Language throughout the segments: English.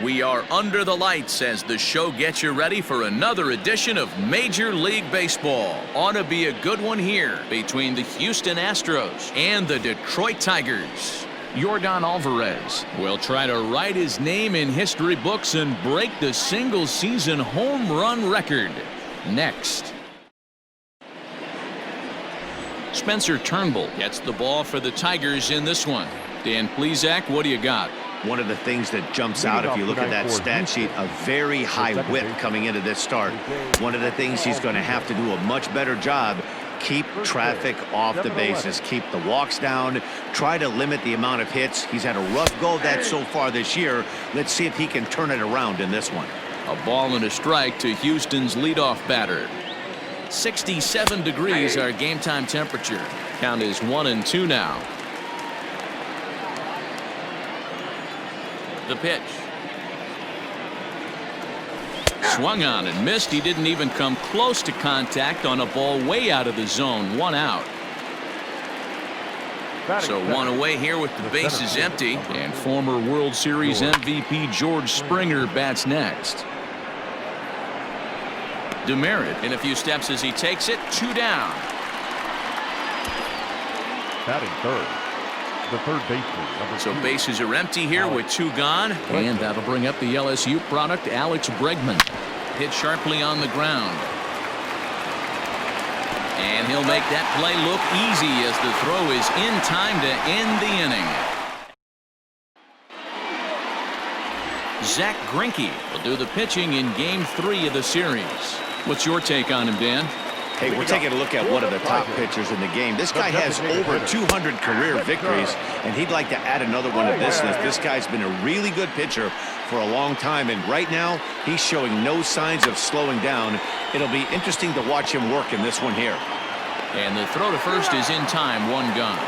We are under the lights as the show gets you ready for another edition of Major League Baseball. Ought to be a good one here between the Houston Astros and the Detroit Tigers. Yordan Alvarez will try to write his name in history books and break the single-season home run record. Next. Spencer Turnbull gets the ball for the Tigers in this one. Dan Plesac, what do you got? One of the things that jumps out if you look at that stat sheet, a very high whip coming into this start. One of the things he's going to have to do a much better job, keep traffic off the bases, keep the walks down, try to limit the amount of hits. He's had a rough go of that so far this year. Let's see if he can turn it around in this one. A ball and a strike to Houston's leadoff batter. 67 degrees our game time temperature. Count is 1-2 now. The pitch. Swung on and missed. He didn't even come close to contact on a ball way out of the zone. 1 out. So 1 away here with the bases empty. And former World Series MVP George Springer bats next. Demerit in a few steps as he takes it. 2 down. Batting third. The third baseman. So bases are empty here with 2 gone. And that'll bring up the LSU product, Alex Bregman. Hit sharply on the ground. And he'll make that play look easy as the throw is in time to end the inning. Zach Greinke will do the pitching in Game 3 of the series. What's your take on him, Dan? Hey, we're taking a look at one of the top pitchers in the game. This guy has over 200 career victories, and he'd like to add another one to this list. This guy's been a really good pitcher for a long time, and right now he's showing no signs of slowing down. It'll be interesting to watch him work in this one here. And the throw to first is in time, 1 gone.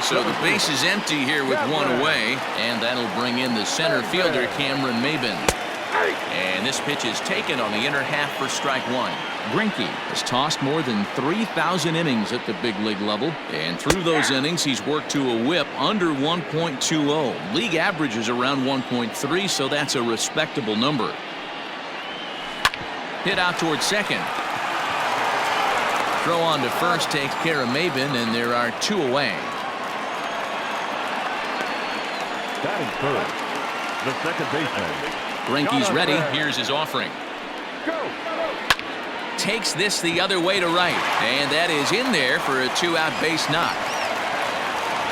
So the base is empty here with 1 away, and that'll bring in the center fielder, Cameron Maybin. And this pitch is taken on the inner half for strike 1. Greinke has tossed more than 3,000 innings at the big league level, and through those innings he's worked to a whip under 1.20. League average is around 1.3, so that's a respectable number. Hit out towards second. Throw on to first takes care of Maybin, and there are 2 away. Batting third. The second baseman. Greinke's ready. Here's his offering. Takes this the other way to right. And that is in there for a 2-out base knock.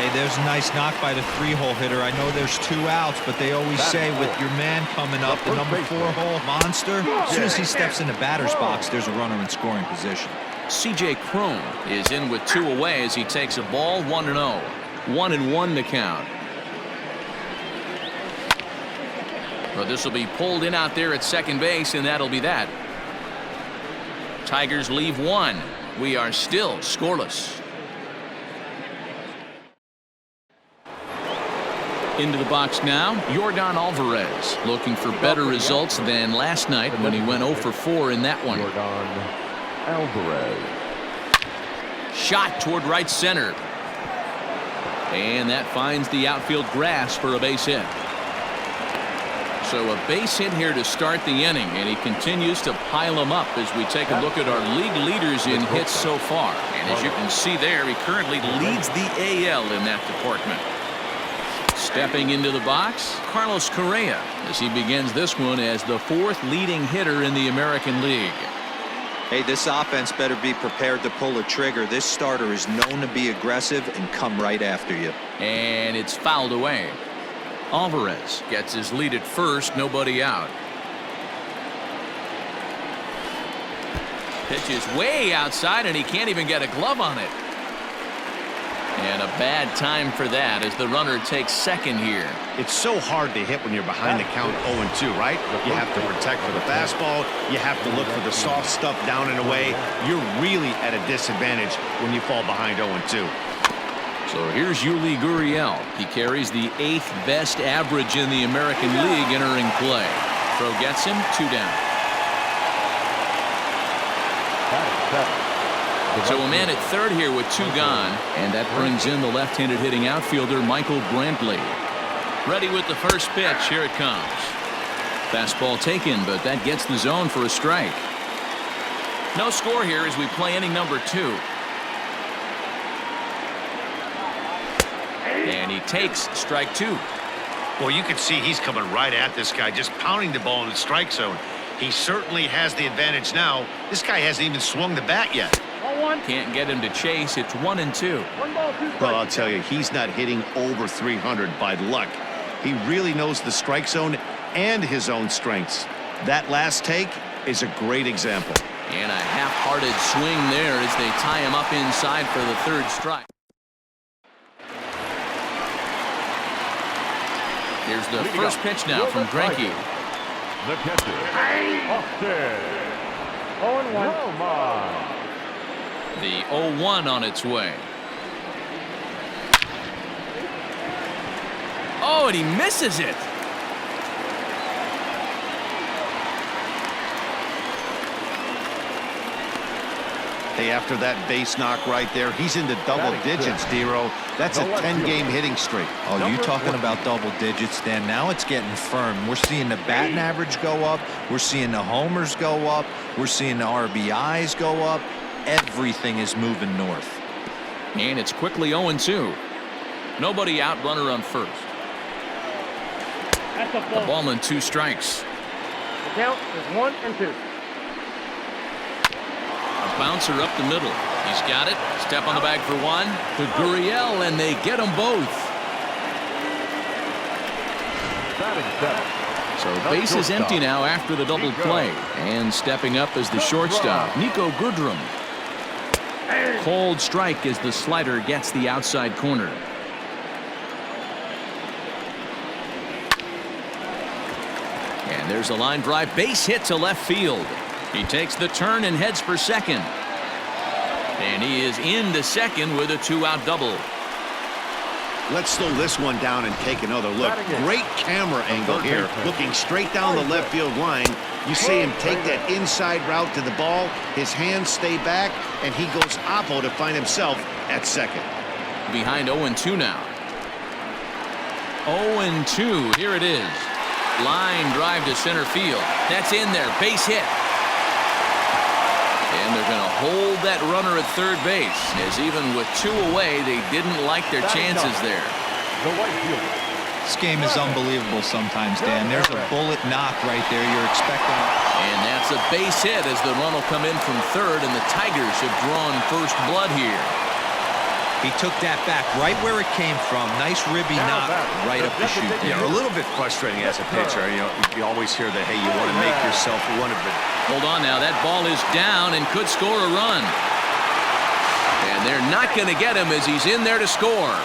Hey, there's a nice knock by the 3-hole hitter. I know there's 2 outs, but they always say with your man coming up, the number 4-hole monster, as soon as he steps in the batter's box, there's a runner in scoring position. C.J. Cron is in with 2 away as he takes a ball. 1-0. 1-1 to count. Well, this will be pulled in out there at second base, and that'll be that. Tigers leave 1. We are still scoreless. Into the box now, Yordan Alvarez looking for better results than last night when he went 0 for 4 in that one. Yordan Alvarez. Shot toward right center. And that finds the outfield grass for a base hit. So a base hit here to start the inning, and he continues to pile them up as we take a look at our league leaders in hits so far. And as you can see there, he currently leads the AL in that department. Stepping into the box, Carlos Correa, as he begins this one as the 4th leading hitter in the American League. Hey, this offense better be prepared to pull a trigger. This starter is known to be aggressive and come right after you. And it's fouled away. Alvarez gets his lead at first, nobody out. Pitch is way outside, and he can't even get a glove on it. And a bad time for that as the runner takes second here. It's so hard to hit when you're behind the count 0-2, right? You have to protect for the fastball. You have to look for the soft stuff down and away. You're really at a disadvantage when you fall behind 0-2. So here's Yuli Gurriel. He carries the 8th best average in the American League entering play. Throw gets him, 2 down. So a man at third here with 2 gone, and that brings in the left-handed hitting outfielder Michael Brantley. Ready with the first pitch. Here it comes. Fastball taken, but that gets the zone for a strike. No score here as we play inning number 2. And he takes strike 2. Well, you can see he's coming right at this guy, just pounding the ball in the strike zone. He certainly has the advantage now. This guy hasn't even swung the bat yet. Can't get him to chase. It's 1-2. Well, I'll tell you, he's not hitting over 300 by luck. He really knows the strike zone and his own strengths. That last take is a great example. And a half-hearted swing there as they tie him up inside for the 3rd strike. Here's the first pitch now from Greinke. The catcher, Austin. 0-1. The 0-1 on its way. Oh, and he misses it. Hey, after that base knock right there, he's into double digits, Dero. That's a 10-game hitting streak. Oh, you talking about double digits, Dan? Now it's getting firm. We're seeing the batting average go up. We're seeing the homers go up. We're seeing the RBIs go up. Everything is moving north. And it's quickly 0-2. Nobody out, runner on first. The ball and 2 strikes. The count is 1-2. A bouncer up the middle. He's got it. Step on the bag for 1 to Gurriel, and they get them both. So base is empty now after the double play. And stepping up as the shortstop, Nico Goodrum. Cold strike as the slider gets the outside corner. And there's a line drive base hit to left field. He takes the turn and heads for second. And he is into second with a 2-out double. Let's slow this one down and take another look. Great camera angle here, looking straight down the left field line. You see him take that inside route to the ball. His hands stay back, and he goes oppo to find himself at second. Behind 0-2 now. 0-2. Here it is. Line drive to center field. That's in there. Base hit. And they're going to hold that runner at third base, as even with 2 away, they didn't like their chances there. This game is unbelievable sometimes, Dan. There's a bullet knock right there you're expecting. And that's a base hit as the run will come in from third, and the Tigers have drawn first blood here. He took that back right where it came from. Nice ribby knock right up the chute. Yeah, a little bit frustrating as a pitcher. You know, you always hear that, hey, you want to make yourself one of the... Hold on now. That ball is down and could score a run. And they're not going to get him as he's in there to score.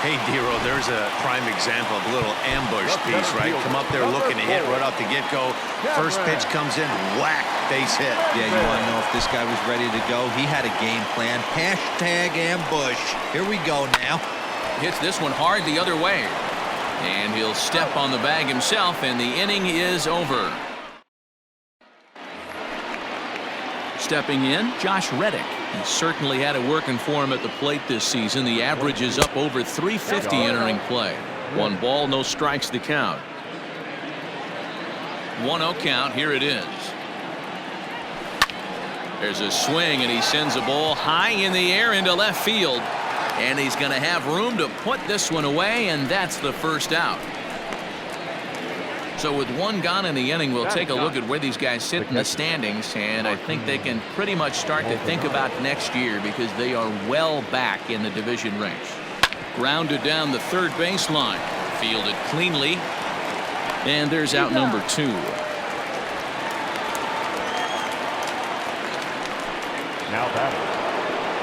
Hey, Dero, there's a prime example of a little ambush piece, right? Come up there looking to hit right off the get-go. First pitch comes in, whack, base hit. Yeah, you want to know if this guy was ready to go? He had a game plan. Hashtag ambush. Here we go now. Hits this one hard the other way. And he'll step on the bag himself, and the inning is over. Stepping in, Josh Reddick. He certainly had it working for him at the plate this season. The average is up over 350 entering play. 1 ball, no strikes to count. 1-0 count. Here it is. There's a swing, and he sends a ball high in the air into left field. And he's going to have room to put this one away, and that's the first out. So with 1 gone in the inning, we'll take a look at where these guys sit in the standings, and I think they can pretty much start to think about next year because they are well back in the division race. Grounded down the third baseline, fielded cleanly, and there's out number 2. Now batting,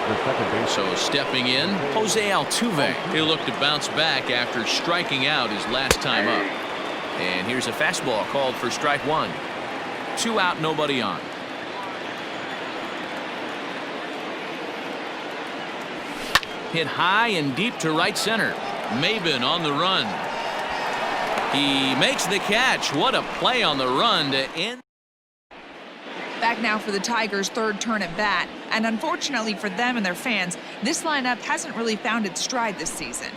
the second base. So stepping in, Jose Altuve. He'll look to bounce back after striking out his last time up. And here's a fastball called for strike 1. 2 out, nobody on. Hit high and deep to right center. Maben on the run. He makes the catch. What a play on the run to end. Back now for the Tigers' third turn at bat, and unfortunately for them and their fans, this lineup hasn't really found its stride this season.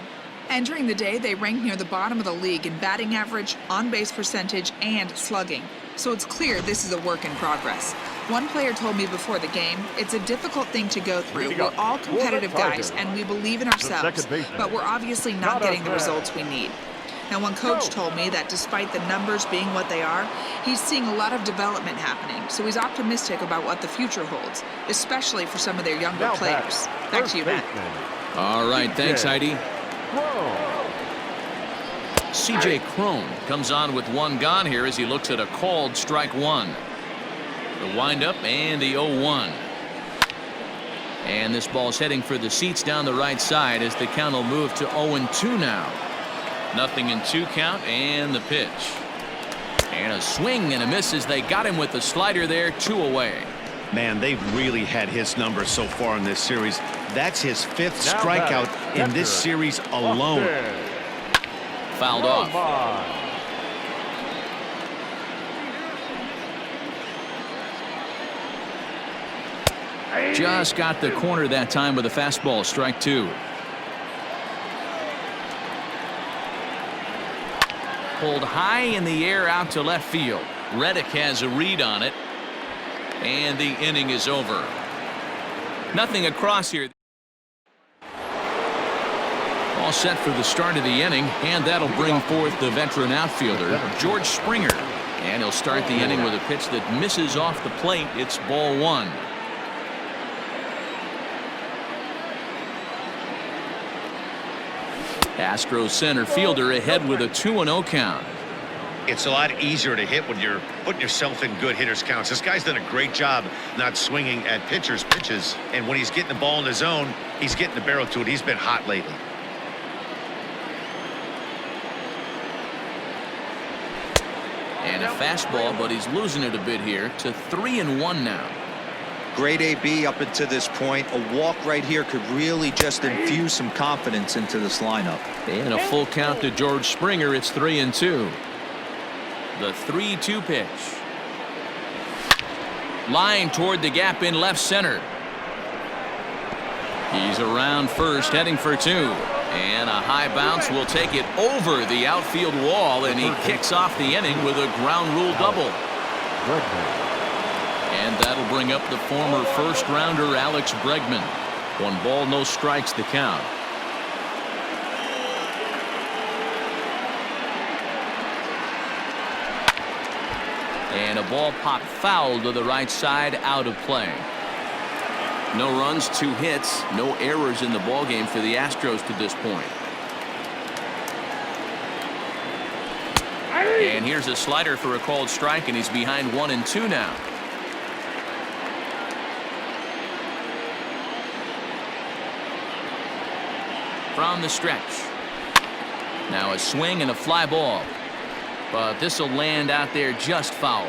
Entering the day, they ranked near the bottom of the league in batting average, on-base percentage, and slugging. So it's clear this is a work in progress. One player told me before the game, it's a difficult thing to go through. We're all competitive guys, and we believe in ourselves, but we're obviously not getting the results we need. Now, one coach told me that despite the numbers being what they are, he's seeing a lot of development happening, so he's optimistic about what the future holds, especially for some of their younger players. Back to you, Matt. All right, thanks, Heidi. C.J. Cron comes on with one gone here as he looks at a called strike one. The windup and the 0-1. And this ball's heading for the seats down the right side as the count will move to 0-2 now. Nothing in 2 count and the pitch. And a swing and a miss as they got him with the slider there, 2 away. Man, they've really had his numbers so far in this series. That's his 5th strikeout in this series alone. Fouled off. Just got the corner that time with a fastball, strike 2. Pulled high in the air out to left field. Reddick has a read on it. And the inning is over. Nothing across here. All set for the start of the inning, and that'll bring forth the veteran outfielder, George Springer. And he'll start the inning with a pitch that misses off the plate. It's ball 1. Astros center fielder ahead with a 2-0 count. It's a lot easier to hit when you're putting yourself in good hitters counts. This guy's done a great job not swinging at pitchers' pitches, and when he's getting the ball in his zone, he's getting the barrel to it. He's been hot lately. And a fastball, but he's losing it a bit here to 3-1 now. Great AB up until this point. A walk right here could really just infuse some confidence into this lineup. And a full count to George Springer. It's 3-2. The 3-2 pitch. Line toward the gap in left center. He's around first, heading for 2. And a high bounce will take it over the outfield wall, and he kicks off the inning with a ground rule double. And that'll bring up the former first-rounder Alex Bregman. 1 ball, no strikes the count. And a ball popped foul to the right side, out of play. No runs, 2 hits, no errors in the ballgame for the Astros to this point. And here's a slider for a called strike, and he's behind 1-2 now. From the stretch. Now a swing and a fly ball. But this will land out there just foul.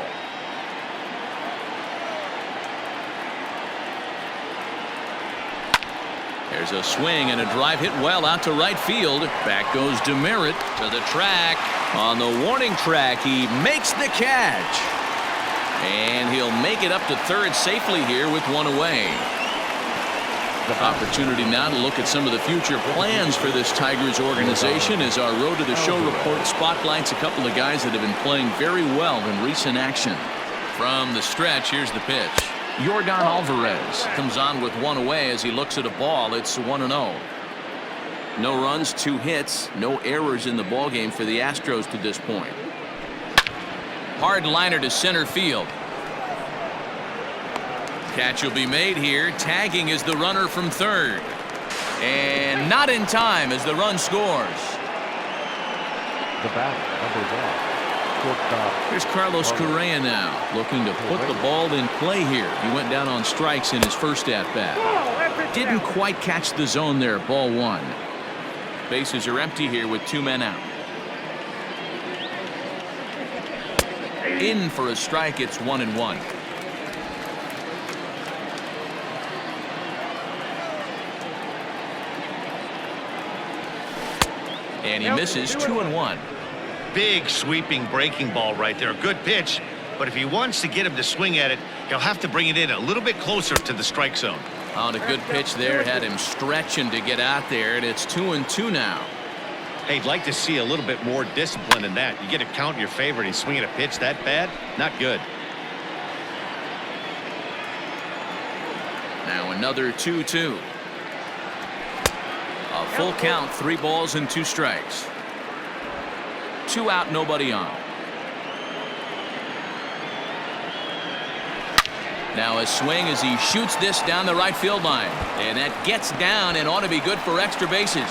There's a swing and a drive hit well out to right field. Back goes DeMerit to the track. On the warning track, he makes the catch. And he'll make it up to third safely here with 1 away. Opportunity now to look at some of the future plans for this Tigers organization as our Road to the Show report spotlights a couple of guys that have been playing very well in recent action. From the stretch, here's the pitch. Yordan Alvarez comes on with 1 away as he looks at a ball. It's 1-0. No runs, 2 hits, no errors in the ballgame for the Astros to this point. Hard liner to center field. Catch will be made here. Tagging is the runner from third. And not in time as the run scores. The batter, number 1. Shortstop. Here's Carlos Correa now, looking to put the ball in play here. He went down on strikes in his first at-bat. Didn't quite catch the zone there, ball 1. Bases are empty here with 2 men out. In for a strike, it's 1-1. And he misses 2-1. Big sweeping breaking ball right there. Good pitch, but if he wants to get him to swing at it, he'll have to bring it in a little bit closer to the strike zone. On a good pitch there, had him stretching to get out there, and it's 2-2 now. Hey, I'd like to see a little bit more discipline in that. You get a count in your favor and he's swinging a pitch that bad? Not good. Now another 2-2. A full count, 3 balls and 2 strikes. 2 out, nobody on. Now a swing as he shoots this down the right field line. And that gets down and ought to be good for extra bases.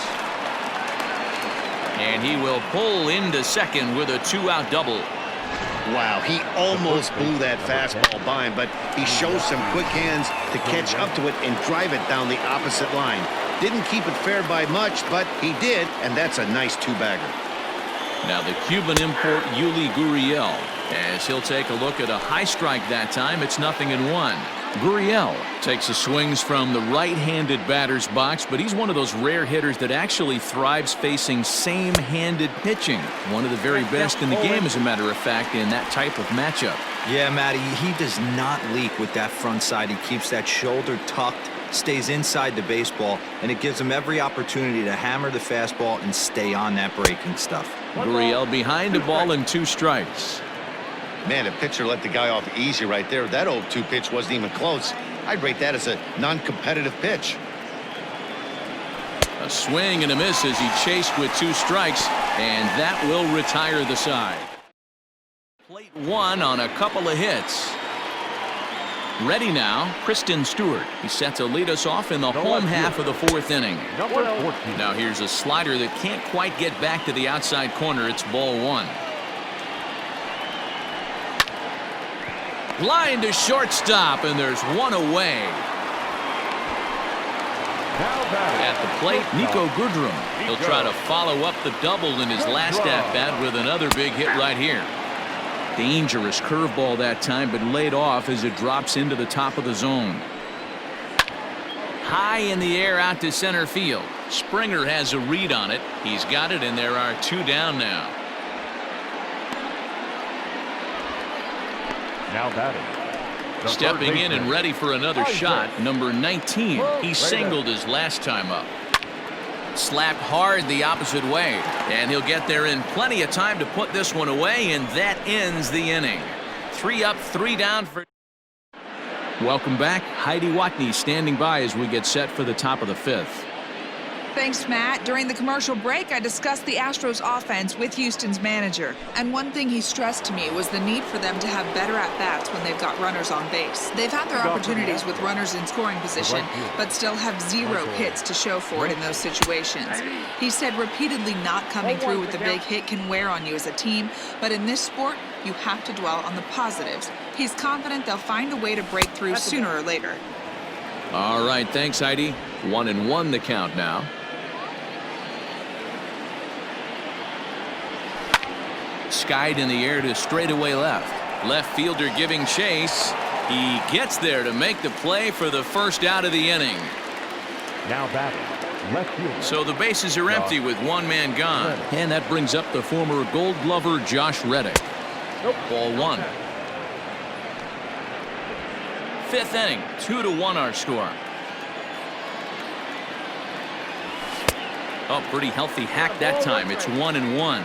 And he will pull into second with a 2-out double. Wow, he almost blew that fastball by him, but he shows some quick hands to catch up to it and drive it down the opposite line. Didn't keep it fair by much, but he did, and that's a nice 2-bagger. Now the Cuban import Yuli Gurriel, as he'll take a look at a high strike that time. It's 0-1. Gurriel takes the swings from the right-handed batter's box, but he's one of those rare hitters that actually thrives facing same-handed pitching. One of the very best in the game, as a matter of fact, in that type of matchup. Yeah, Matty, he does not leak with that front side. He keeps that shoulder tucked, stays inside the baseball, and it gives him every opportunity to hammer the fastball and stay on that breaking stuff. Gurriel behind a ball and 2 strikes. Man, the pitcher let the guy off easy right there. That 0-2 pitch wasn't even close. I'd rate that as a non-competitive pitch. A swing and a miss as he chased with 2 strikes, and that will retire the side. Plate 1 on a couple of hits. Ready now, Kristen Stewart. He's set to lead us off in the home half of the 4th inning. Number 14. Now here's a slider that can't quite get back to the outside corner. It's ball 1. Line to shortstop, and there's 1 away. At the plate, Nico Goodrum. He'll try to follow up the double in his last at-bat with another big hit right here. Dangerous curveball that time, but laid off as it drops into the top of the zone. High in the air out to center field. Springer has a read on it. He's got it, and there are 2 down now. Now batting. Stepping in and ready for another shot, number 19. He singled his last time up. Slapped hard the opposite way, and he'll get there in plenty of time to put this one away, and that ends the inning. 3 up, 3 down for. Welcome back. Heidi Watney standing by as we get set for the top of the 5th. Thanks, Matt. During the commercial break, I discussed the Astros offense with Houston's manager. And one thing he stressed to me was the need for them to have better at-bats when they've got runners on base. They've had their opportunities with runners in scoring position, but still have 0 hits to show for it in those situations. He said repeatedly not coming through with the big hit can wear on you as a team, but in this sport, you have to dwell on the positives. He's confident they'll find a way to break through sooner or later. All right, thanks, Heidi. 1-1 the count now. Skied in the air to straightaway left. Left fielder giving chase. He gets there to make the play for the first out of the inning. Now batting. Left fielder. So the bases are empty with 1 man gone. And that brings up the former Gold Glover Josh Reddick. Ball 1. 5th inning. 2-1 our score. Oh, pretty healthy hack that time. It's 1-1.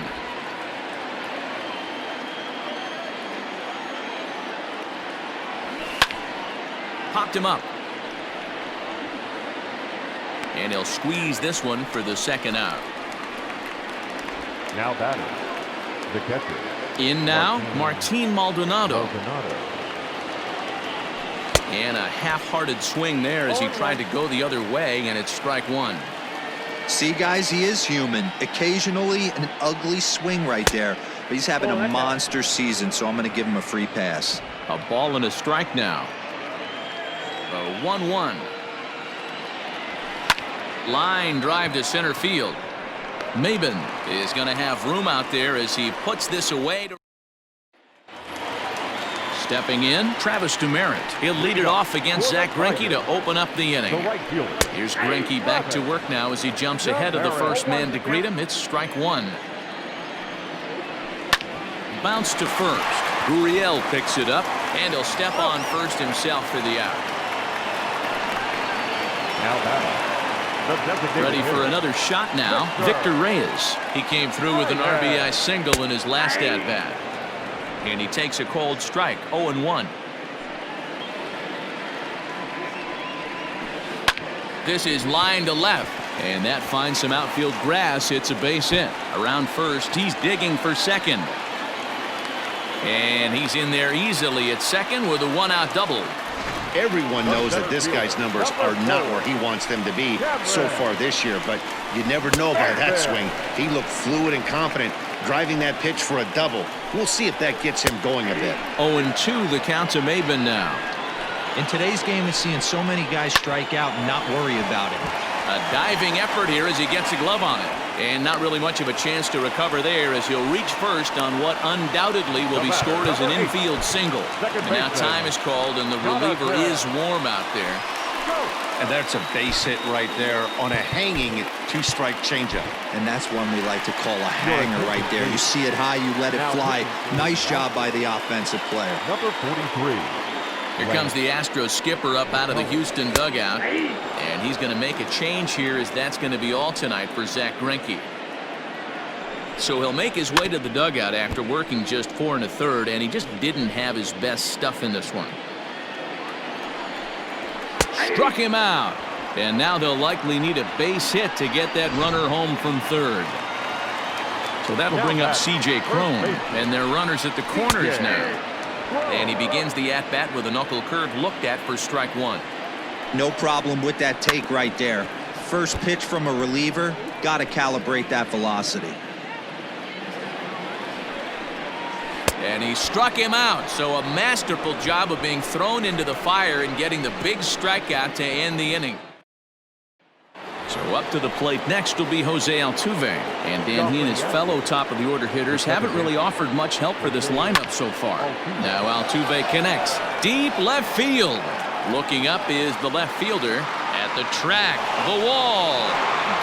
Popped him up. And he'll squeeze this one for the 2nd out. Now batting. The catcher. In now, Martin Maldonado. And a half-hearted swing there as he tried to go the other way, and it's strike 1. See, guys, he is human. Occasionally an ugly swing right there, but he's having a monster season, so I'm going to give him a free pass. A ball and a strike now. A 1-1. Line drive to center field. Maben is going to have room out there as he puts this away. Stepping in, Travis Demeritte. He'll lead it off against Zach Greinke to open up the inning. Here's Greinke back to work now as he jumps ahead of the first man to greet him. It's strike 1. Bounce to first. Gurriel picks it up, and he'll step on first himself for the out. Now batting. Ready for another shot now. Victor Reyes. He came through with an RBI single in his last at-bat. And he takes a cold strike, 0-1. This is line to left. And that finds some outfield grass. It's a base hit. Around first, he's digging for second. And he's in there easily at second with a one-out double. Everyone knows that this guy's numbers are not where he wants them to be so far this year, but you never know by that swing. He looked fluid and confident, driving that pitch for a double. We'll see if that gets him going a bit. 0-2 the count to Maben now. In today's game, it's seeing so many guys strike out and not worry about it. A diving effort here as he gets a glove on it. And not really much of a chance to recover there as he'll reach first on what undoubtedly will be scored as an infield single. And now time is called and the reliever is warm out there. And that's a base hit right there on a hanging two-strike changeup. And that's one we like to call a hanger right there. You see it high, you let it fly. Nice job by the offensive player. Number 43. Here comes the Astros skipper up out of the Houston dugout. And he's going to make a change here as that's going to be all tonight for Zach Greinke. So he'll make his way to the dugout after working just 4 1/3, and he just didn't have his best stuff in this one. Struck him out. And now they'll likely need a base hit to get that runner home from third. So that'll bring up C.J. Cron, and they're runners at the corners now. And he begins the at-bat with a knuckle curve looked at for strike one. No problem with that take right there. First pitch from a reliever, got to calibrate that velocity. And he struck him out. So a masterful job of being thrown into the fire and getting the big strikeout to end the inning. So up to the plate next will be Jose Altuve. And Dan, he and his fellow top-of-the-order hitters haven't really offered much help for this lineup so far. Now Altuve connects. Deep left field. Looking up is the left fielder at the track. The wall.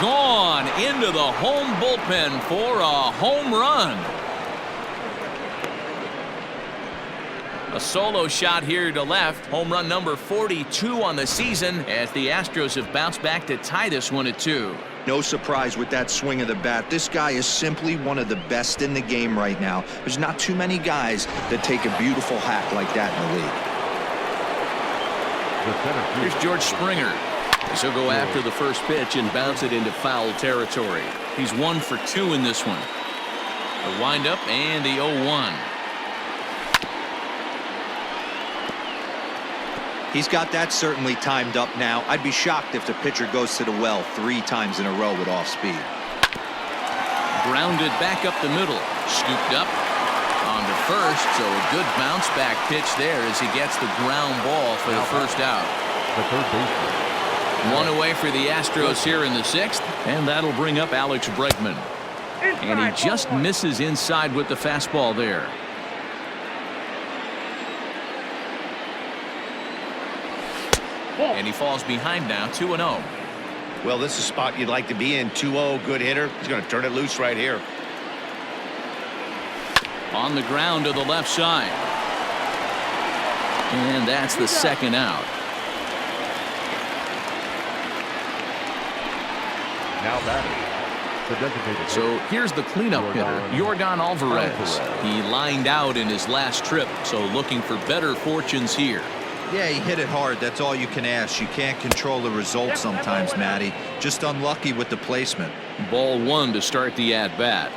Gone into the home bullpen for a home run. A solo shot here to left. Home run number 42 on the season as the Astros have bounced back to tie this one at 2. No surprise with that swing of the bat. This guy is simply one of the best in the game right now. There's not too many guys that take a beautiful hack like that in the league. Here's George Springer. As he'll go after the first pitch and bounce it into foul territory. He's 1 for 2 in this one. The windup and the 0-1. He's got that certainly timed up now. I'd be shocked if the pitcher goes to the well 3 times in a row with off speed. Grounded back up the middle. Scooped up on to first. So a good bounce back pitch there as he gets the ground ball for the first out. The third baseman. 1 away for the Astros here in the 6th. And that'll bring up Alex Bregman. And he just misses inside with the fastball there. And he falls behind now, 2-0. Well, this is a spot you'd like to be in. 2-0, good hitter. He's going to turn it loose right here. On the ground to the left side. And that's the second out. Now batting. The designated So here's the cleanup hitter, Yordan Alvarez. He lined out in his last trip, so looking for better fortunes here. Yeah, he hit it hard. That's all you can ask. You can't control the result sometimes, Matty. Just unlucky with the placement. Ball 1 to start the at-bat.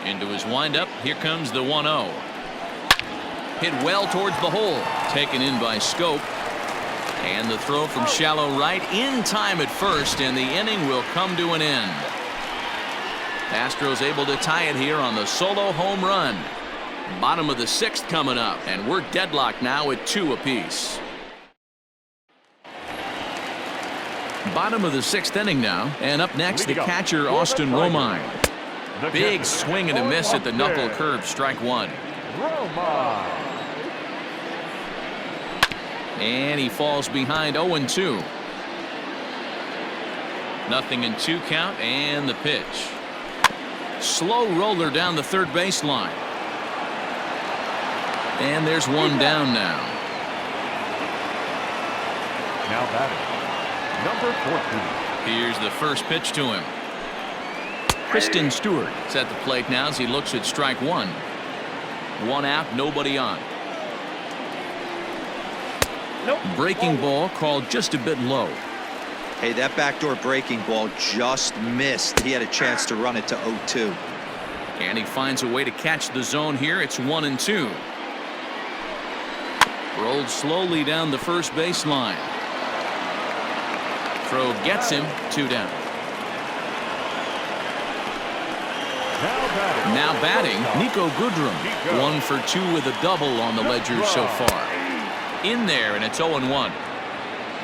Into his windup, here comes the 1-0. Hit well towards the hole. Taken in by Scope. And the throw from shallow right in time at first, and the inning will come to an end. Astros able to tie it here on the solo home run. Bottom of the 6th coming up, and we're deadlocked now at 2 apiece. Bottom of the 6th inning now, and up next the catcher Austin Romine. Big swing and a miss at the knuckle curve, strike 1. And he falls behind 0-2. 0-2 count, and the pitch. Slow roller down the third baseline. And there's one down now. Now batting. Number 14. Here's the first pitch to him. Kristen Stewart is at the plate now as he looks at strike one. One out, nobody on. Breaking ball called just a bit low. Hey, that backdoor breaking ball just missed. He had a chance to run it to 0-2. And he finds a way to catch the zone here. It's 1-2. Rolled slowly down the first baseline. Throw gets him. 2 down. Now batting, Nico Goodrum. 1 for 2 with a double on the ledger so far. In there, and it's 0-1.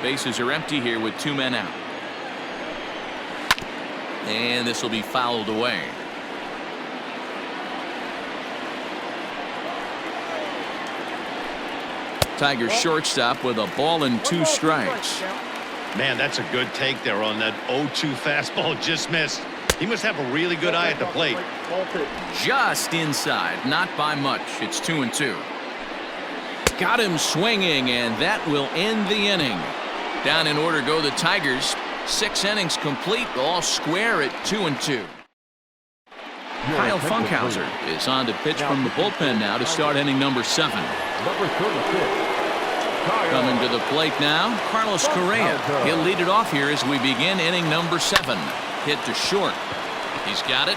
Bases are empty here with 2 men out. And this will be fouled away. Tigers shortstop with a ball and 2 strikes. Man, that's a good take there on that 0-2 fastball. Just missed. He must have a really good eye at the plate. Just inside, not by much. It's 2-2. Got him swinging, and that will end the inning. Down in order go the Tigers. 6 innings complete, all square at 2-2. Kyle Funkhauser is on to pitch from the bullpen now to start inning number 7. Number 36. Coming to the plate now, Carlos Correa. He'll lead it off here as we begin inning number 7. Hit to short. He's got it.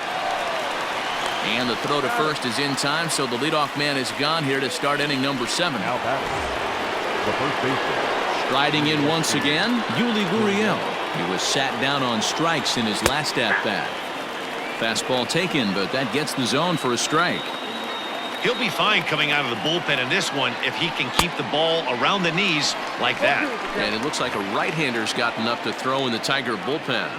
And the throw to first is in time, so the leadoff man is gone here to start inning number 7. Now batting, the first baseman. Striding in once again, Yuli Gurriel. He was sat down on strikes in his last at-bat. Fastball taken, but that gets the zone for a strike. He'll be fine coming out of the bullpen in this one if he can keep the ball around the knees like that. And it looks like a right-hander's gotten up to throw in the Tiger bullpen.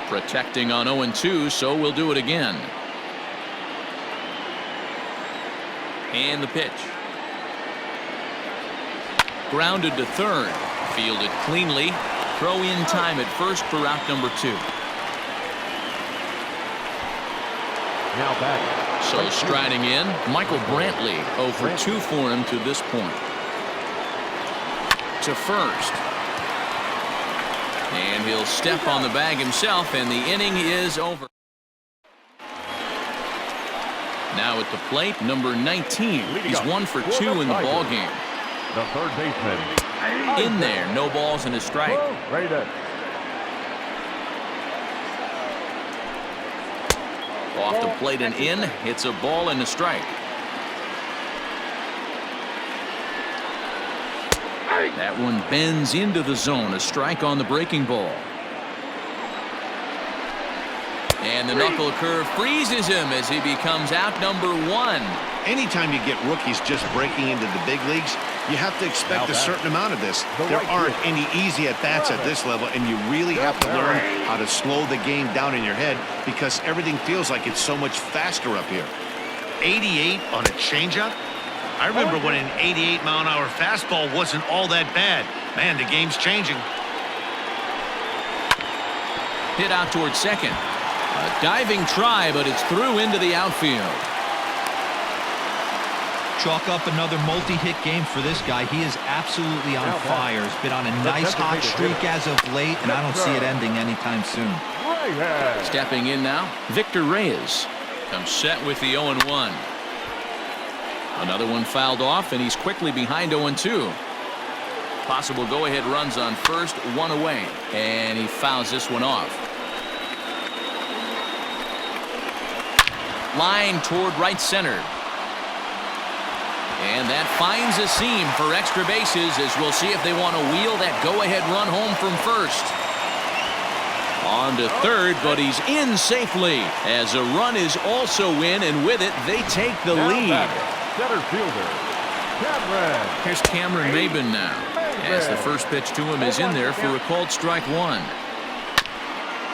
Protecting on 0-2, so we'll do it again. And the pitch. Grounded to third. Fielded cleanly. Throw in time at first for out number 2. Now batting. So striding in, Michael Brantley. 0 for 2 for him to this point. To first. And he'll step on the bag himself, and the inning is over. Now at the plate, number 19. He's 1 for 2 in the ball game. The third baseman. In there, no balls and a strike. Right up. Off the plate and in. It's a ball and a strike. That one bends into the zone. A strike on the breaking ball. And the knuckle curve freezes him as he becomes out number 1. Anytime you get rookies just breaking into the big leagues, you have to expect a certain amount of this. There aren't any easy at-bats at this level, and you really have to learn how to slow the game down in your head because everything feels like it's so much faster up here. 88 on a changeup? I remember when an 88-mile-an-hour fastball wasn't all that bad. Man, the game's changing. Hit out towards second. A diving try, but it's through into the outfield. Chalk up another multi-hit game for this guy. He is absolutely on fire. He's been on a nice hot streak as of late, and I don't see it ending anytime soon. Stepping in now, Victor Reyes comes set with the 0-1. Another one fouled off, and he's quickly behind 0-2. Possible go-ahead runs on first, 1 away, and he fouls this one off. Line toward right center. And that finds a seam for extra bases as we'll see if they want to wheel that go-ahead run home from first. On to third, but he's in safely as a run is also in, and with it, they take the lead. Center fielder, Cameron. Here's Cameron Maben now, as the first pitch to him is in there for a called strike 1.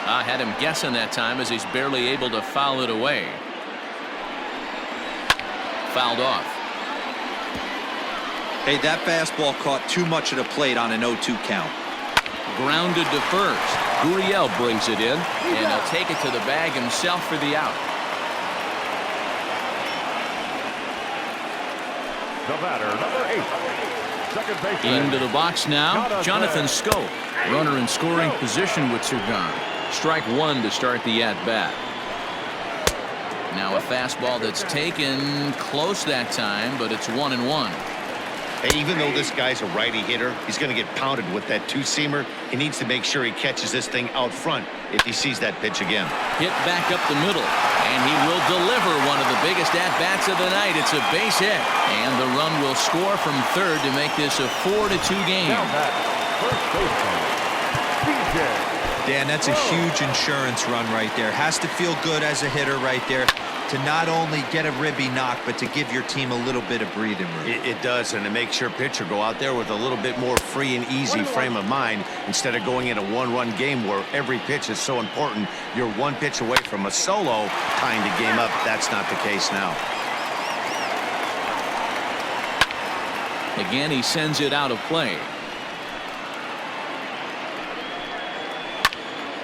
I had him guessing that time as he's barely able to foul it away. Fouled off. Hey, that fastball caught too much of the plate on an 0-2 count. Grounded to first. Gurriel brings it in, and he'll take it to the bag himself for the out. The batter, number 8. second baseman. Into the box now, Jonathan Scope. Runner in scoring position with two gone. Strike one to start the at-bat. Now a fastball that's taken close that time, but it's 1-1. Hey, even though this guy's a righty hitter, he's going to get pounded with that two-seamer. He needs to make sure he catches this thing out front if he sees that pitch again. Hit back up the middle, and he will deliver one of the biggest at-bats of the night. It's a base hit, and the run will score from third to make this a 4-2 game. Now back, first baseman, DJ. Dan, that's a huge insurance run right there. Has to feel good as a hitter right there to not only get a ribby knock, but to give your team a little bit of breathing room. It does, and it makes your pitcher go out there with a little bit more free and easy frame of mind instead of going in a one-run game where every pitch is so important. You're one pitch away from a solo tying the game up. That's not the case now. Again, he sends it out of play.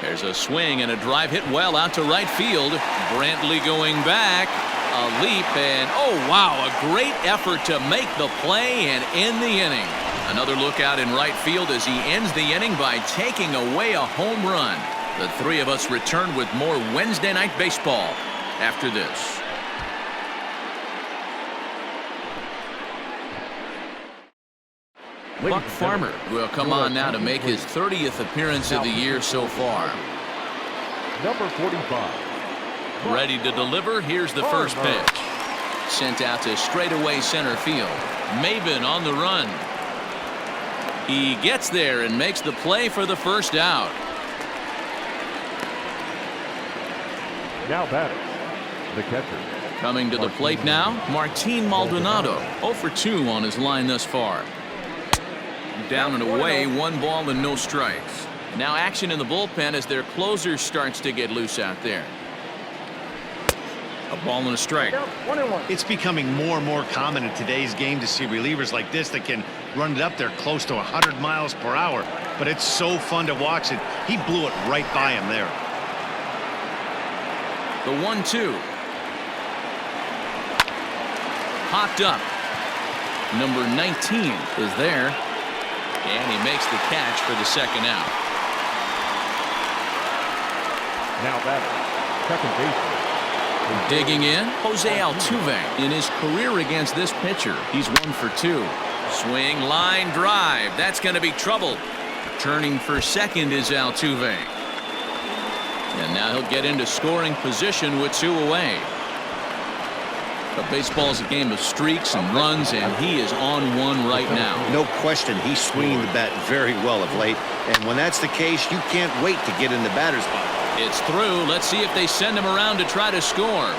There's a swing and a drive hit well out to right field. Brantley going back. A leap and oh wow, a great effort to make the play and end the inning. Another look out in right field as he ends the inning by taking away a home run. The three of us return with more Wednesday Night Baseball after this. Buck Farmer will come on now to make his 30th appearance of the year so far. Number 45. Ready to deliver. Here's the first pitch. Sent out to straightaway center field. Maben on the run. He gets there and makes the play for the first out. Now batting, the catcher. Coming to the plate now, Martin Maldonado. 0 for 2 on his line thus far. Down and away, 1 ball and no strikes. Now action in the bullpen as their closer starts to get loose out there. A ball and a strike. 1-1. It's becoming more and more common in today's game to see relievers like this that can run it up there close to 100 miles per hour. But it's so fun to watch it. He blew it right by him there. The 1-2. Popped up. Number 19 is there. And he makes the catch for the second out. Now batting, second baseman. Digging in, Jose Altuve. In his career against this pitcher, he's 1 for 2. Swing, line, drive. That's going to be trouble. Turning for second is Altuve. And now he'll get into scoring position with 2 away. But baseball is a game of streaks and runs, and he is on one right now. No question, he's swinging the bat very well of late. And when that's the case, you can't wait to get in the batter's box. It's through. Let's see if they send him around to try to score.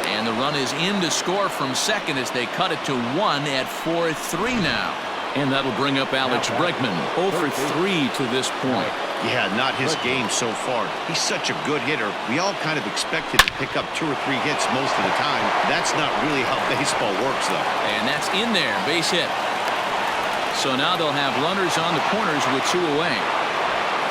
And the run is in to score from second as they cut it to 1 at 4-3 now. And that'll bring up Alex Bregman. 0 for 3 to this point. Yeah, not his game so far. He's such a good hitter. We all kind of expected to pick up 2 or 3 hits most of the time. That's not really how baseball works, though. And that's in there, base hit. So now they'll have runners on the corners with 2 away.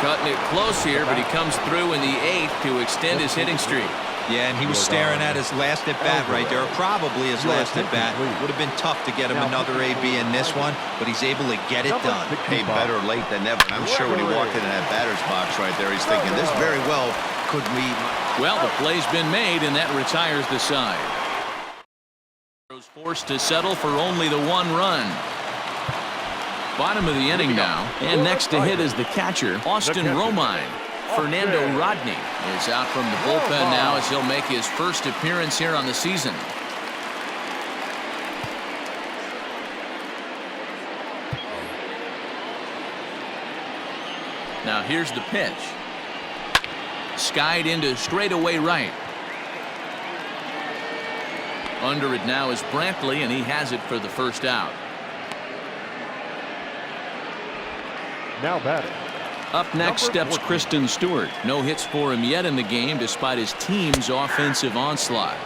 Cutting it close here, but he comes through in the 8th to extend his hitting streak. Yeah, and he was staring at his last at bat right there, or probably his last at bat. Would have been tough to get him another AB in this one, but he's able to get it done. Hey, better late than never. And I'm sure when he walked into that batter's box right there, he's thinking this very well could be. Well, the play's been made, and that retires the side. Forced to settle for only the 1 run. Bottom of the inning now, and next to hit is the catcher, Austin Romine. Fernando Rodney is out from the bullpen now as he'll make his first appearance here on the season. Now here's the pitch. Skied into straightaway right. Under it now is Brantley, and he has it for the first out. Now batting. Up next steps Kristen Stewart. No hits for him yet in the game despite his team's offensive onslaught.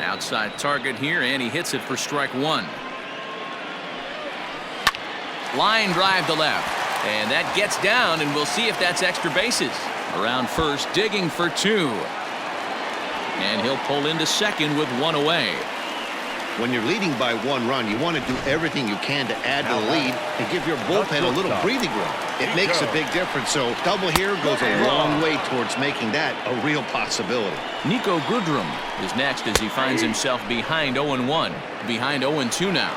Outside target here, and he hits it for strike 1. Line drive to left. And that gets down, and we'll see if that's extra bases. Around first, digging for 2. And he'll pull into second with 1 away. When you're leading by 1 run, you want to do everything you can to add to the lead and give your bullpen a little breathing room. It makes a big difference, so double here goes a long way towards making that a real possibility. Nico Goodrum is next as he finds himself behind 0-1, behind 0-2 now.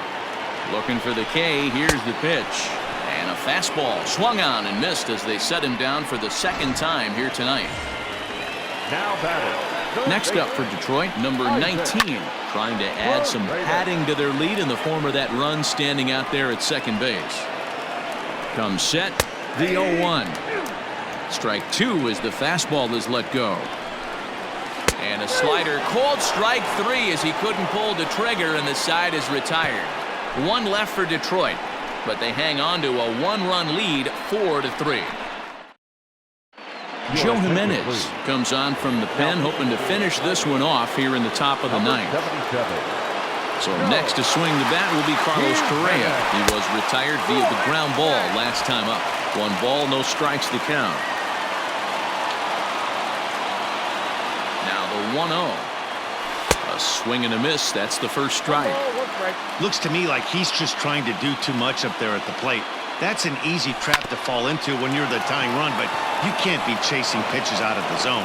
Looking for the K, here's the pitch. And a fastball swung on and missed as they set him down for the 2nd time here tonight. Now batting. Next up for Detroit, number 19, trying to add some padding to their lead in the form of that run standing out there at second base. Comes set, the 0-1. Strike 2 as the fastball is let go. And a slider called strike 3 as he couldn't pull the trigger and the side is retired. 1 left for Detroit, but they hang on to a 1-run lead, 4-3. Joe Jimenez comes on from the pen, hoping to finish this one off here in the top of the 9th. So next to swing the bat will be Carlos Correa. He was retired via the ground ball last time up. 1 ball, no strikes to count. Now the 1-0. A swing and a miss. That's the first strike. Looks to me like he's just trying to do too much up there at the plate. That's an easy trap to fall into when you're the tying run, but you can't be chasing pitches out of the zone.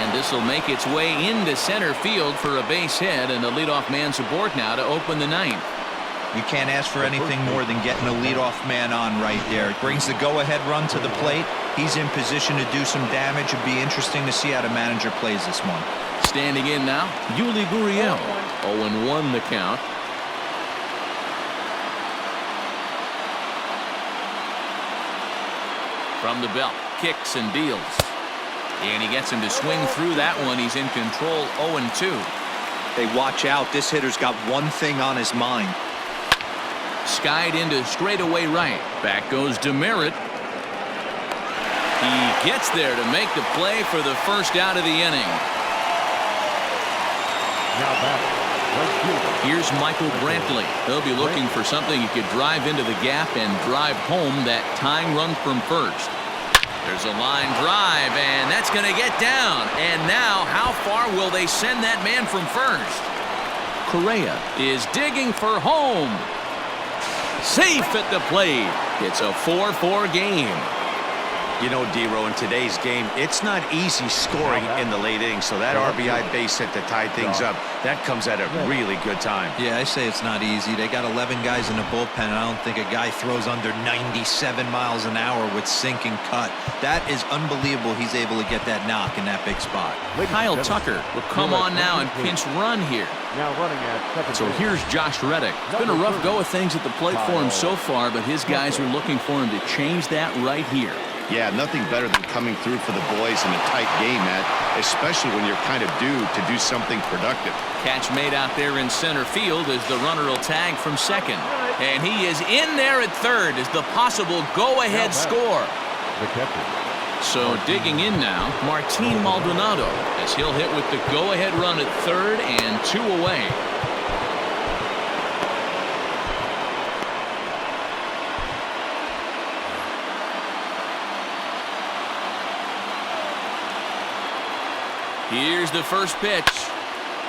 And this will make its way into center field for a base hit, and the leadoff man's aboard now to open the 9th. You can't ask for anything more than getting a leadoff man on right there. It brings the go-ahead run to the plate. He's in position to do some damage. It'd be interesting to see how the manager plays this one. Standing in now, Yuli Gurriel. 0-1 the count. From the belt, kicks and deals. And he gets him to swing through that one. He's in control, 0-2. Hey, watch out. This hitter's got one thing on his mind. Skied into straightaway right. Back goes Demerit. He gets there to make the play for the first out of the inning. Now batting. Here's Michael Brantley. He'll be looking for something he could drive into the gap and drive home that tying run from first. There's a line drive, and that's going to get down. And now, how far will they send that man from first? Correa is digging for home. Safe at the plate. It's a 4-4 game. You know, D-Row, in today's game, it's not easy scoring in the late innings, so that RBI base hit to tie things up, that comes at a really good time. Yeah, I say it's not easy. They got 11 guys in the bullpen, and I don't think a guy throws under 97 miles an hour with sink and cut. That is unbelievable he's able to get that knock in that big spot. Kyle Tucker will come on now and pinch run here. Now running at second. So here's Josh Reddick. It's been a rough go of things at the plate for him so far, but his guys are looking for him to change that right here. Yeah, nothing better than coming through for the boys in a tight game, Matt, especially when you're kind of due to do something productive. Catch made out there in center field as the runner will tag from second. And he is in there at third as the possible go-ahead score. The catcher. So digging in now, Martin Maldonado, as he'll hit with the go-ahead run at third and 2 away. Here's the first pitch.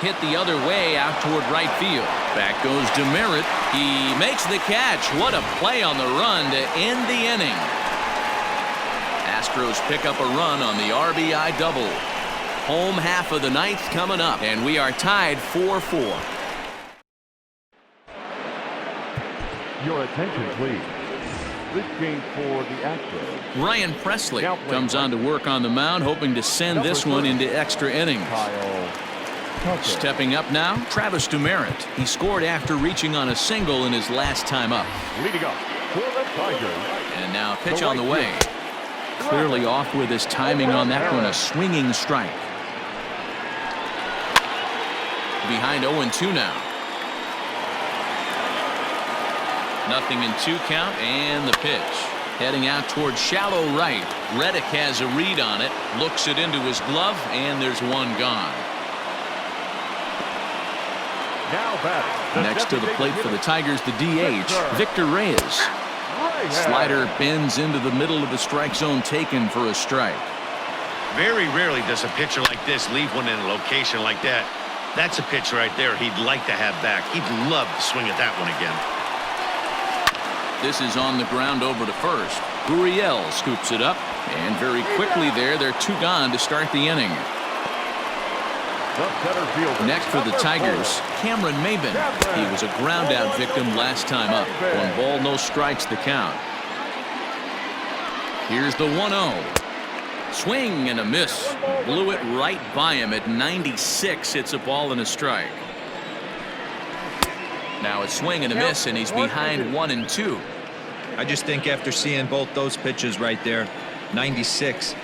Hit the other way out toward right field. Back goes Demerit. He makes the catch. What a play on the run to end the inning. Astros pick up a run on the RBI double. Home half of the 9th coming up, and we are tied 4-4. Your attention, please. This game for the Astros. Ryan Presley comes on to work on the mound, hoping to send this one into extra innings. Stepping up now, Travis Demerit. He scored after reaching on a single in his last time up. Leading up for the Tigers. And now pitch on the way. Clearly off with his timing on that one, a swinging strike. Behind 0-2 now. 0-2 count, and the pitch. Heading out towards shallow right. Reddick has a read on it, looks it into his glove, and there's one gone. Now batting. Next to the plate for the Tigers, the DH, Victor Reyes. Slider bends into the middle of the strike zone, taken for a strike. Very rarely does a pitcher like this leave one in a location like that. That's a pitch right there he'd like to have back. He'd love to swing at that one again. This is on the ground over to first. Gurriel scoops it up, and very quickly they're 2 gone to start the inning. Next for the Tigers, Cameron Maben. He was a ground out victim last time up. 1 ball, no strikes the count. Here's the 1-0. Swing and a miss. Blew it right by him at 96. It's a ball and a strike. Now a swing and a miss, and he's behind 1-2. I just think after seeing both those pitches right there, 96,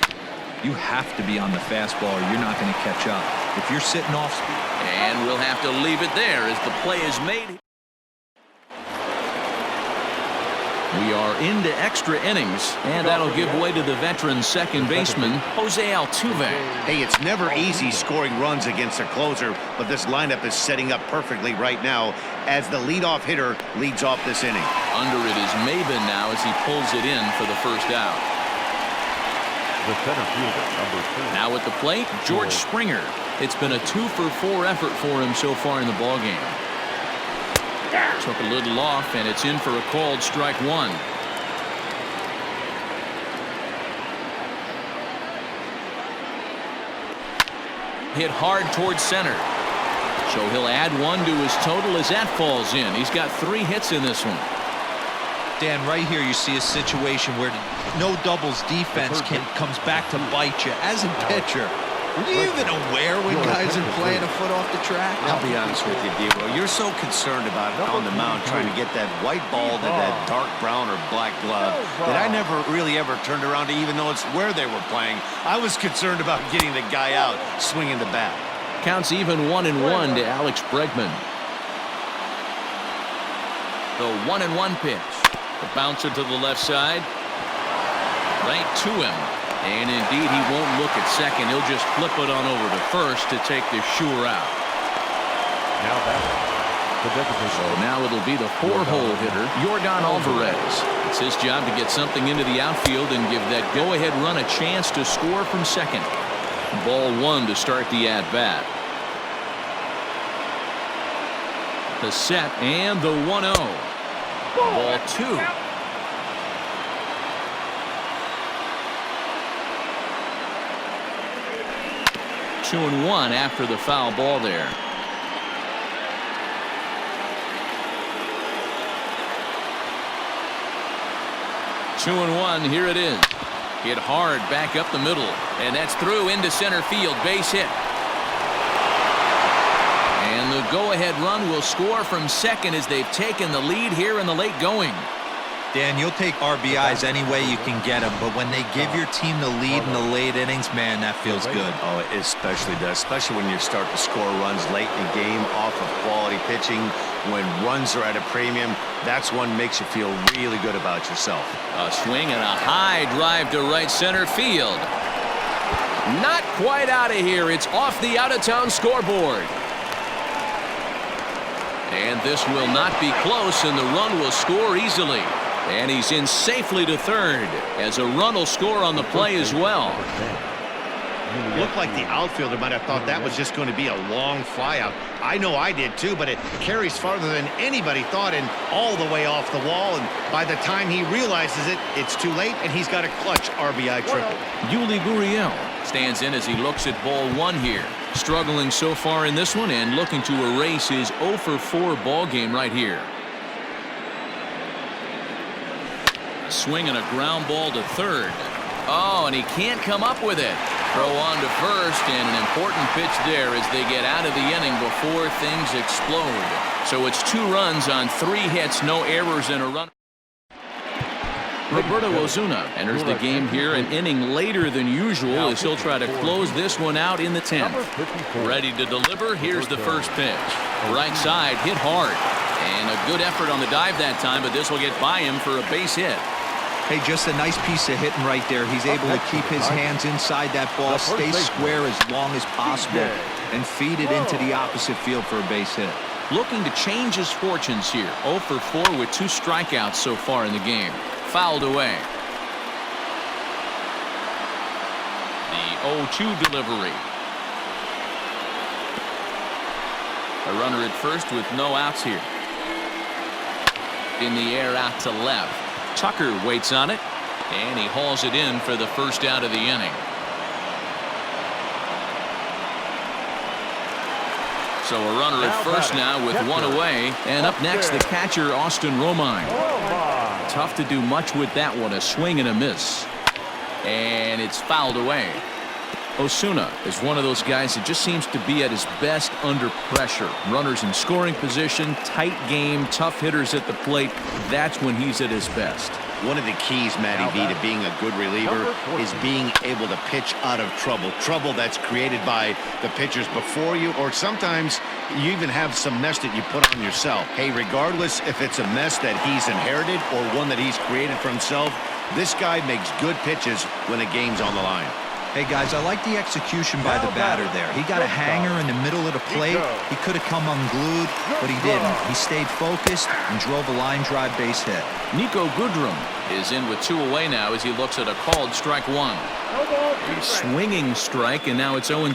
you have to be on the fastball or you're not going to catch up. If you're sitting off speed. And we'll have to leave it there as the play is made. We are into extra innings, and that'll give way to the veteran second baseman, Jose Altuve. Hey, it's never easy scoring runs against a closer, but this lineup is setting up perfectly right now as the leadoff hitter leads off this inning. Under it is Maben now as he pulls it in for the first out. The center fielder, number 2. Now at the plate, George Springer. It's been a 2-for-4 effort for him so far in the ballgame. Took a little off, and it's in for a called strike 1. Hit hard towards center. So he'll add 1 to his total as that falls in. He's got 3 hits in this one. Dan, right here you see a situation where no doubles defense comes back to bite you. As a pitcher, were you even aware when guys are playing a foot off the track? I'll be honest with you, Debo. You're so concerned about on the mound trying to get that white ball to that dark brown or black glove that I never really ever turned around to even know it's where they were playing. I was concerned about getting the guy out swinging the bat. Counts even 1-1 to Alex Bregman. The 1-1 pitch. The bouncer to the left side. Right to him. And indeed, he won't look at second. He'll just flip it on over to first to take the sure out. So now it'll be the 4-hole hitter, Yordan Alvarez. It's his job to get something into the outfield and give that go-ahead run a chance to score from second. Ball 1 to start the at-bat. The set and the 1-0. Ball 2. Two and 1 after the foul ball there. Two and 1. Here it is. Hit hard back up the middle, and that's through into center field. Base hit. And the go-ahead run will score from second as they've taken the lead here in the late going. Dan, you'll take RBIs any way you can get them, but when they give your team the lead in the late innings, man, that feels good. Oh, it especially does, especially when you start to score runs late in the game off of quality pitching. When runs are at a premium, that's when makes you feel really good about yourself. A swing and a high drive to right center field. Not quite out of here. It's off the out-of-town scoreboard. And this will not be close, and the run will score easily. And he's in safely to third as a run will score on the play as well. Looked like the outfielder might have thought that was just going to be a long flyout. I know I did too, but it carries farther than anybody thought and all the way off the wall. And by the time he realizes it, it's too late, and he's got a clutch RBI triple. Yuli Gurriel stands in as he looks at ball 1 here. Struggling so far in this one and looking to erase his 0-for-4 ball game right here. Swing and a ground ball to third. Oh, and he can't come up with it. Throw on to first, and an important pitch there as they get out of the inning before things explode. So it's 2 runs on 3 hits, no errors, and a run. Roberto Osuna enters the game here an inning later than usual as he'll try to close this one out in the 10th. Ready to deliver. Here's the first pitch. Right side, hit hard. And a good effort on the dive that time, but this will get by him for a base hit. Hey, just a nice piece of hitting right there. He's able to keep his hands inside that ball, stay square as long as possible, and feed it into the opposite field for a base hit. Looking to change his fortunes here. 0-for-4 with 2 strikeouts so far in the game. Fouled away. The 0-2 delivery. A runner at first with no outs here. In the air out to left. Tucker waits on it, and he hauls it in for the first out of the inning. So a runner at first now with one away. And up next, the catcher, Austin Romine. Tough to do much with that one. A swing and a miss. And it's fouled away. Osuna is one of those guys that just seems to be at his best under pressure. Runners in scoring position, tight game, tough hitters at the plate. That's when he's at his best. One of the keys, Matty V, to being a good reliever is being able to pitch out of trouble. Trouble that's created by the pitchers before you, or sometimes you even have some mess that you put on yourself. Hey, regardless if it's a mess that he's inherited or one that he's created for himself, this guy makes good pitches when the game's on the line. Hey, guys, I like the execution by the batter there. He got a hanger in the middle of the plate. He could have come unglued, but he didn't. He stayed focused and drove a line drive base hit. Nico Goodrum is in with two away now as he looks at a called strike one. A swinging strike, and now it's 0-2.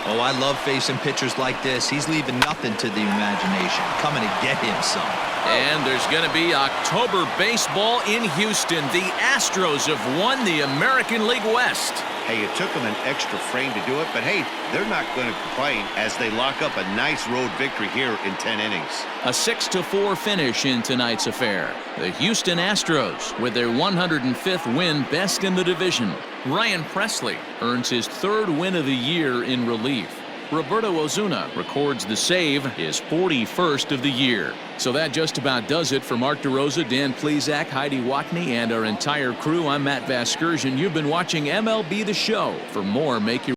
Oh, I love facing pitchers like this. He's leaving nothing to the imagination. Coming to get him some. And there's going to be October baseball in Houston. The Astros have won the American League West. Hey, it took them an extra frame to do it, but hey, they're not going to complain as they lock up a nice road victory here in 10 innings. A 6-4 finish in tonight's affair. The Houston Astros with their 105th win, best in the division. Ryan Presley earns his third win of the year in relief. Roberto Osuna records the save, his 41st of the year. So that just about does it for Mark DeRosa, Dan Plesac, Heidi Watney, and our entire crew. I'm Matt Vasgersian. You've been watching MLB The Show. For more, make your